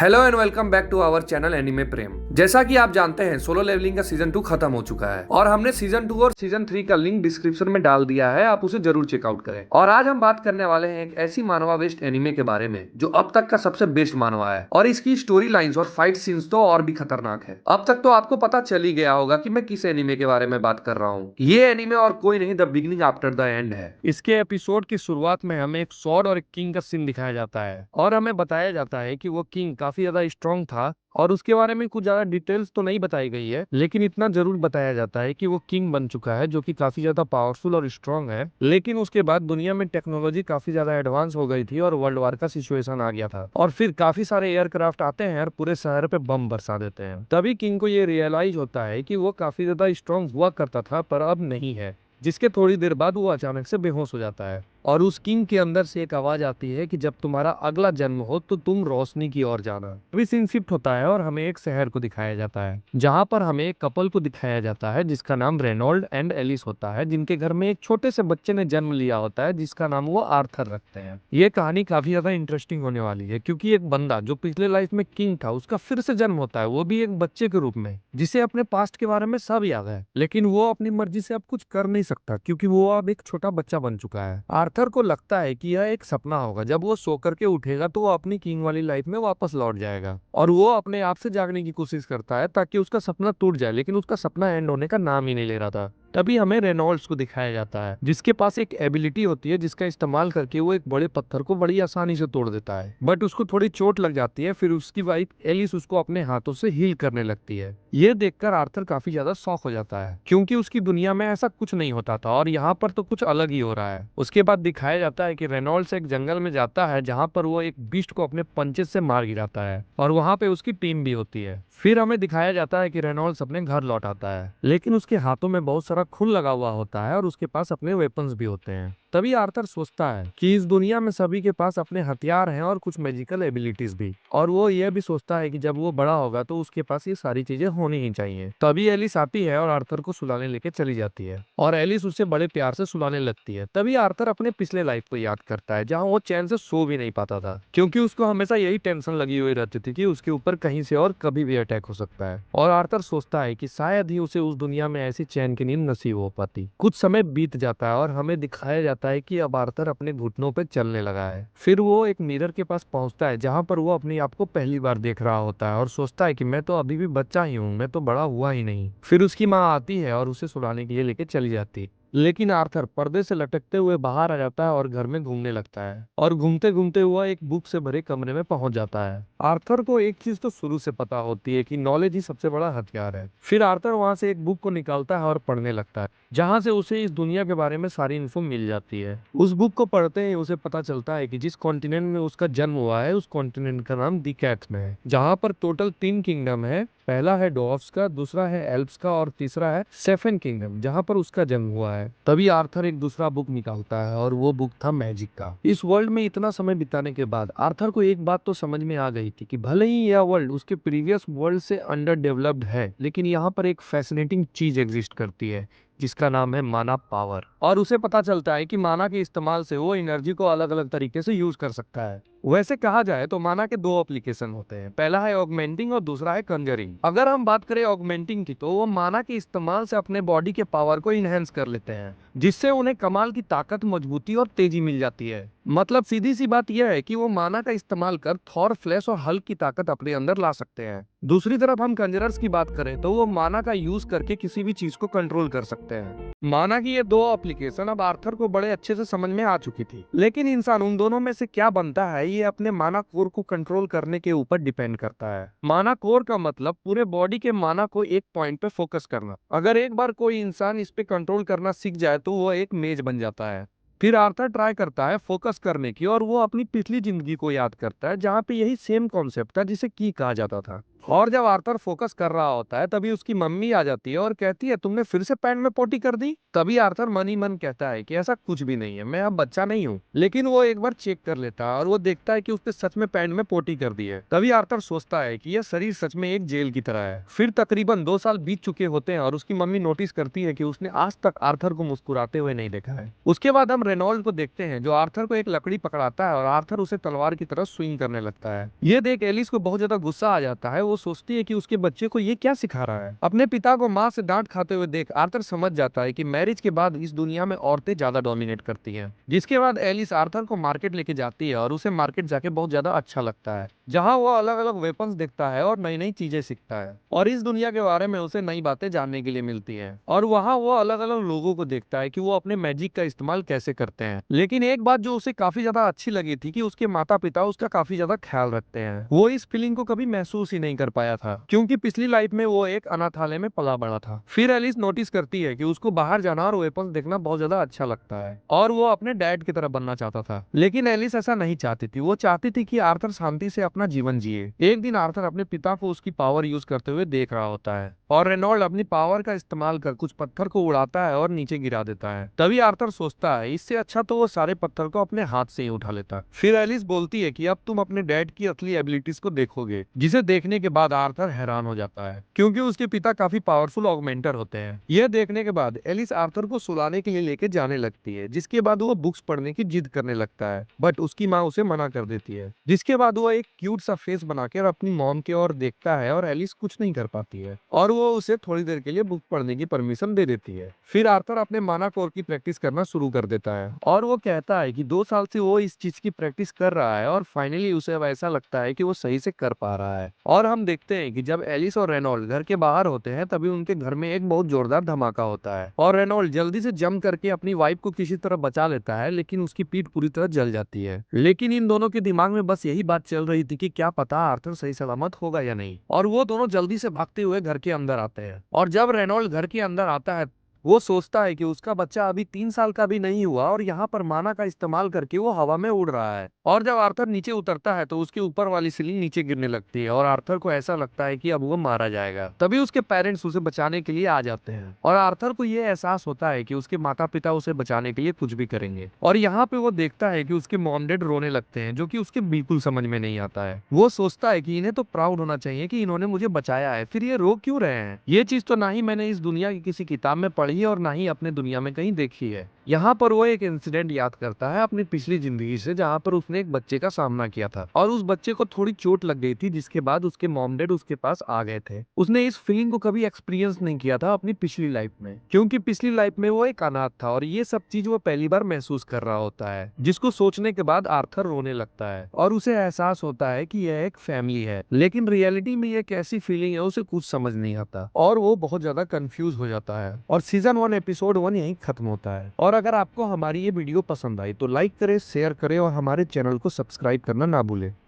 Hello and welcome back to our channel anime Prem. जैसा कि आप जानते हैं सोलो लेवलिंग का सीजन 2 खत्म हो चुका है और हमने सीजन 2 और सीजन 3 का लिंक डिस्क्रिप्शन में डाल दिया है, आप उसे जरूर चेकआउट करें। और आज हम बात करने वाले हैं एक ऐसी मानवा बेस्ड एनिमे के बारे में जो अब तक का सबसे बेस्ट मानवा है और इसकी स्टोरी लाइंस और फाइट सीन्स तो और भी खतरनाक है। अब तक तो आपको पता चल ही गया होगा कि मैं किस एनिमे के बारे में बात कर रहा हूँ। ये एनिमे और कोई नहीं, the beginning after the end है। इसके एपिसोड की शुरुआत में हमें एक सॉर्ड और एक किंग का सीन दिखाया जाता है और हमें बताया जाता है कि वो किंग काफी ज्यादा स्ट्रांग था और उसके बारे में कुछ ज्यादा डिटेल्स तो नहीं बताई गई है, लेकिन इतना जरूर बताया जाता है कि वो किंग बन चुका है जो कि काफी ज्यादा पावरफुल और स्ट्रांग है। लेकिन उसके बाद दुनिया में टेक्नोलॉजी काफी ज्यादा एडवांस हो गई थी और वर्ल्ड वार का सिचुएशन आ गया था और फिर काफी सारे एयरक्राफ्ट आते हैं और पूरे शहर पे बम बरसा देते हैं। तभी किंग को ये रियलाइज होता है कि वो काफी ज्यादा स्ट्रांग हुआ करता था पर अब नहीं है, जिसके थोड़ी देर बाद वो अचानक से बेहोश हो जाता है और उस किंग के अंदर से एक आवाज आती है कि जब तुम्हारा अगला जन्म हो तो तुम रोशनी की ओर जाना। अभी सीन शिफ्ट होता है और हमें एक शहर को दिखाया जाता है जहां पर हमें एक कपल को दिखाया जाता है जिसका नाम रेनॉल्ड एंड एलिस होता है, जिनके घर में एक छोटे से बच्चे ने जन्म लिया होता है जिसका नाम वो आर्थर रखते हैं। ये कहानी काफी ज्यादा इंटरेस्टिंग होने वाली है क्योंकि एक बंदा जो पिछले लाइफ में किंग था उसका फिर से जन्म होता है, वो भी एक बच्चे के रूप में, जिसे अपने पास्ट के बारे में सब याद है, लेकिन वो अपनी मर्जी से अब कुछ कर नहीं सकता क्योंकि वो अब एक छोटा बच्चा बन चुका है। आर्थर को लगता है कि यह एक सपना होगा, जब वो सो करके उठेगा तो वो अपनी किंग वाली लाइफ में वापस लौट जाएगा और वो अपने आप से जागने की कोशिश करता है ताकि उसका सपना टूट जाए, लेकिन उसका सपना एंड होने का नाम ही नहीं ले रहा था। तभी हमें रेनॉल्ड्स को दिखाया जाता है जिसके पास एक एबिलिटी होती है जिसका इस्तेमाल करके वो एक बड़े पत्थर को बड़ी आसानी से तोड़ देता है, बट उसको थोड़ी चोट लग जाती है। फिर उसकी वाइफ एलिस उसको अपने हाथों से हील करने लगती है। ये देखकर आर्थर काफी ज्यादा शॉक हो जाता है क्योंकि उसकी दुनिया में ऐसा कुछ नहीं होता था और यहाँ पर तो कुछ अलग ही हो रहा है। उसके बाद दिखाया जाता है कि रेनॉल्ड्स एक जंगल में जाता है जहाँ पर वो एक बीस्ट को अपने पंचेस से मार गिराता है और वहाँ पे उसकी टीम भी होती है। फिर हमें दिखाया जाता है कि रेनॉल्ड्स अपने घर लौट आता है, लेकिन उसके हाथों में बहुत सारा खून लगा हुआ होता है और उसके पास अपने वेपन्स भी होते हैं। तभी आर्थर सोचता है कि इस दुनिया में सभी के पास अपने हथियार हैं और कुछ मैजिकल एबिलिटीज भी, और वो यह भी सोचता है कि जब वो बड़ा होगा तो उसके पास ये सारी चीजें होनी ही चाहिए। तभी एलिस आती है और आर्थर को सुलाने लेके चली जाती है और एलिस उसे बड़े प्यार से सुलाने लगती है। तभी आर्थर अपने पिछले लाइफ को याद करता है जहाँ वो चैन से सो भी नहीं पाता था क्योंकि उसको हमेशा यही टेंशन लगी हुई रहती थी कि उसके ऊपर कहीं से और कभी भी अटैक हो सकता है। और आर्थर सोचता है कि शायद ही उसे उस दुनिया में ऐसी चैन की नींद नसीब हो पाती। कुछ समय बीत जाता है और हमें दिखाया जाता है कि अब आर्थर अपने घुटनों पे चलने लगा है। फिर वो एक मिरर के पास पहुंचता है जहां पर वो अपने आप को पहली बार देख रहा होता है और सोचता है कि मैं तो अभी भी बच्चा ही हूँ, मैं तो बड़ा हुआ ही नहीं। फिर उसकी माँ आती है और उसे सुलाने के लिए लेके चली जाती, लेकिन आर्थर पर्दे से लटकते हुए बाहर आ जाता है और घर में घूमने लगता है और घूमते घूमते हुआ एक बुक से भरे कमरे में पहुंच जाता है। आर्थर को एक चीज तो शुरू से पता होती है कि नॉलेज ही सबसे बड़ा हथियार है। फिर आर्थर वहां से एक बुक को निकालता है और पढ़ने लगता है जहां से उसे इस दुनिया के बारे में सारी इन्फो मिल जाती है। उस बुक को पढ़ते ही उसे पता चलता है कि जिस कॉन्टिनेंट में उसका जन्म हुआ है उस कॉन्टिनेंट का नाम दी कैथ में है, जहां पर टोटल 3 किंगडम है। पहला है डॉर्फ्स का, दूसरा है एल्प्स का और तीसरा है सेफन किंगडम जहां पर उसका जन्म हुआ है। तभी आर्थर एक दूसरा बुक निकालता है और वो बुक था मैजिक का। इस वर्ल्ड में इतना समय बिताने के बाद आर्थर को एक बात तो समझ में आ गई थी कि भले ही यह वर्ल्ड उसके प्रीवियस वर्ल्ड से अंडर डेवलप्ड है, लेकिन यहाँ पर एक फैसिनेटिंग चीज एग्जिस्ट करती है जिसका नाम है माना पावर। और उसे पता चलता है कि माना के इस्तेमाल से वो एनर्जी को अलग अलग तरीके से यूज कर सकता है। वैसे कहा जाए तो माना के 2 एप्लीकेशन होते हैं, पहला है ऑगमेंटिंग और दूसरा है कंजरिंग। अगर हम बात करें ऑगमेंटिंग की तो वो माना के इस्तेमाल से अपने बॉडी के पावर को इनहेंस कर लेते हैं जिससे उन्हें कमाल की ताकत, मजबूती और तेजी मिल जाती है। मतलब सीधी सी बात यह है कि वो माना का इस्तेमाल कर थॉर, फ्लैश और हल्क की ताकत अपने अंदर ला सकते हैं। दूसरी तरफ हम कंजरर्स की बात करें तो वो माना का यूज करके किसी भी चीज को कंट्रोल कर सकते हैं। माना की ये 2 एप्लीकेशन अब आर्थर को बड़े अच्छे से समझ में आ चुकी थी, लेकिन इंसान उन दोनों में से क्या बनता है ये अपने माना कोर को कंट्रोल करने के ऊपर डिपेंड करता है। माना कोर का मतलब पूरे बॉडी के माना को एक पॉइंट पे फोकस करना। अगर एक बार कोई इंसान इस पे कंट्रोल करना सीख जाए तो वो एक मेज बन जाता है। फिर आर्थर ट्राई करता है फोकस करने की और वो अपनी पिछली जिंदगी को याद करता है जहाँ पे यही सेम कॉन्सेप्ट था जिसे की कहा जाता था। और जब आर्थर फोकस कर रहा होता है तभी उसकी मम्मी आ जाती है और कहती है तुमने फिर से पैंट में पोटी कर दी। तभी आर्थर मन ही मन कहता है कि ऐसा कुछ भी नहीं है, मैं अब बच्चा नहीं हूँ। लेकिन वो एक बार चेक कर लेता है और वो देखता है कि उसने सच में पैंट में पोटी कर दी है। तभी आर्थर सोचता है कि यह शरीर सच में एक जेल की तरह है। फिर तकरीबन 2 साल बीत चुके होते हैं और उसकी मम्मी नोटिस करती है कि उसने आज तक आर्थर को मुस्कुराते हुए नहीं देखा है। उसके बाद हम रेनॉल्ड को देखते हैं जो आर्थर को एक लकड़ी पकड़ाता है और आर्थर उसे तलवार की तरह स्विंग करने लगता है। ये देख एलिस को बहुत ज्यादा गुस्सा आ जाता है। वो सोचती है कि उसके बच्चे को ये क्या सिखा रहा है। अपने पिता को माँ से डांट खाते हुए देख आर्थर समझ जाता है कि मैरिज के बाद इस दुनिया में औरतें ज्यादा डोमिनेट करती हैं। जिसके बाद एलिस आर्थर को मार्केट लेके जाती है और उसे मार्केट जाके बहुत ज्यादा अच्छा लगता है, जहाँ वो अलग अलग वेपन्स देखता है और नई नई चीजें सीखता है और इस दुनिया के बारे में उसे नई बातें जानने के लिए मिलती है। और वहाँ वो अलग अलग लोगों को देखता है कि वो अपने मैजिक का इस्तेमाल कैसे करते हैं। लेकिन एक बात जो उसे काफी ज्यादा अच्छी लगी थी कि उसके माता पिता उसका काफी ज्यादा ख्याल रखते हैं। वो इस फीलिंग को कभी महसूस ही नहीं कर पाया था क्योंकि पिछली लाइफ में वो एक अनाथालय में पला बड़ा था। फिर एलिस नोटिस करती है कि उसको बाहर जाना और वेपन्स देखना बहुत ज्यादा अच्छा लगता है और वो अपने डैड की तरह बनना चाहता था। लेकिन एलिस ऐसा नहीं चाहती थी। वो चाहती थी कि आर्थर शांति से अपना जीवन जिए। एक दिन आर्थर अपने पिता को उसकी पावर यूज करते हुए देख रहा होता है और रेनॉल्ड अपनी पावर का इस्तेमाल कर कुछ पत्थर को उड़ाता है और नीचे गिरा देता है। तभी आर्थर सोचता है इससे अच्छा तो वो सारे पत्थर को अपने हाथ से ही उठा लेता। फिर एलिस बोलती है कि अब तुम अपने डैड की असली एबिलिटीज को देखोगे, जिसे देखने के बाद आर्थर हैरान हो जाता है क्योंकि उसके पिता काफी पावरफुल ऑगमेंटर होते हैं। यह देखने के बाद एलिस आर्थर को सुलाने के लिए लेके जाने लगती है, जिसके बाद वो बुक्स पढ़ने की जिद करने लगता है बट उसकी माँ उसे मना कर देती है। जिसके बाद वो एक क्यूट सा फेस बनाकर अपनी मॉम की ओर देखता है और एलिस कुछ नहीं कर पाती है और वो उसे थोड़ी देर के लिए बुक पढ़ने की परमिशन दे देती है। फिर आर्थर अपने माना कोर की प्रैक्टिस करना शुरू कर देता है और वो कहता है कि 2 साल से वो इस चीज की प्रैक्टिस कर रहा है और फाइनली उसे अब ऐसा लगता है कि वो सही से कर पा रहा है। और हम देखते हैं कि जब एलिस और रेनॉल्ड घर के बाहर होते हैं तभी उनके घर में एक बहुत जोरदार धमाका होता है और रेनॉल्ड जल्दी से जंप करके अपनी वाइफ को किसी तरह बचा लेता है, लेकिन उसकी पीठ पूरी तरह जल जाती है। लेकिन इन दोनों के दिमाग में बस यही बात चल रही थी कि क्या पता आर्थर सही सलामत होगा या नहीं। और वो दोनों जल्दी से भागते हुए घर के अंदर आते हैं और जब रेनॉल्ड घर के अंदर आता है वो सोचता है कि उसका बच्चा अभी 3 साल का भी नहीं हुआ और यहाँ पर माना का इस्तेमाल करके वो हवा में उड़ रहा है। और जब आर्थर नीचे उतरता है तो उसके ऊपर वाली सीलिंग नीचे गिरने लगती है और आर्थर को ऐसा लगता है कि अब वो मारा जाएगा। तभी उसके पेरेंट्स उसे बचाने के लिए आ जाते हैं और आर्थर को ये एहसास होता है कि उसके माता पिता उसे बचाने के लिए कुछ भी करेंगे। और यहाँ पे वो देखता है कि उसके मॉम डैड रोने लगते हैं, जो कि उसके बिल्कुल समझ में नहीं आता है। वो सोचता है कि इन्हें तो प्राउड होना चाहिए कि इन्होंने मुझे बचाया है, फिर ये रो क्यों रहे हैं। ये चीज तो ना ही मैंने इस दुनिया की किसी किताब में पढ़ी है और ना ही अपने दुनिया में कहीं देखी है। यहाँ पर वो एक इंसिडेंट याद करता है अपनी पिछली जिंदगी से, जहाँ पर उसने एक बच्चे का सामना किया था और उस बच्चे को थोड़ी चोट लग गई थी, जिसके बाद उसके मॉम डैड उसके पास आ गए थे। उसने इस फीलिंग को कभी एक्सपीरियंस नहीं किया था अपनी पिछली लाइफ में, क्योंकि पिछली लाइफ में वो एक अनाथ था और ये सब चीज वो पहली बार महसूस कर रहा होता है, जिसको सोचने के बाद आर्थर रोने लगता है और उसे एहसास होता है कि यह एक फैमिली है, लेकिन रियलिटी में ये कैसी फीलिंग है उसे कुछ समझ नहीं आता और वो बहुत ज्यादा कंफ्यूज हो जाता है। और सीजन 1 एपिसोड 1 यहीं खत्म होता है। और अगर आपको हमारी ये वीडियो पसंद आई तो लाइक करें, शेयर करें और हमारे चैनल को सब्सक्राइब करना ना भूलें।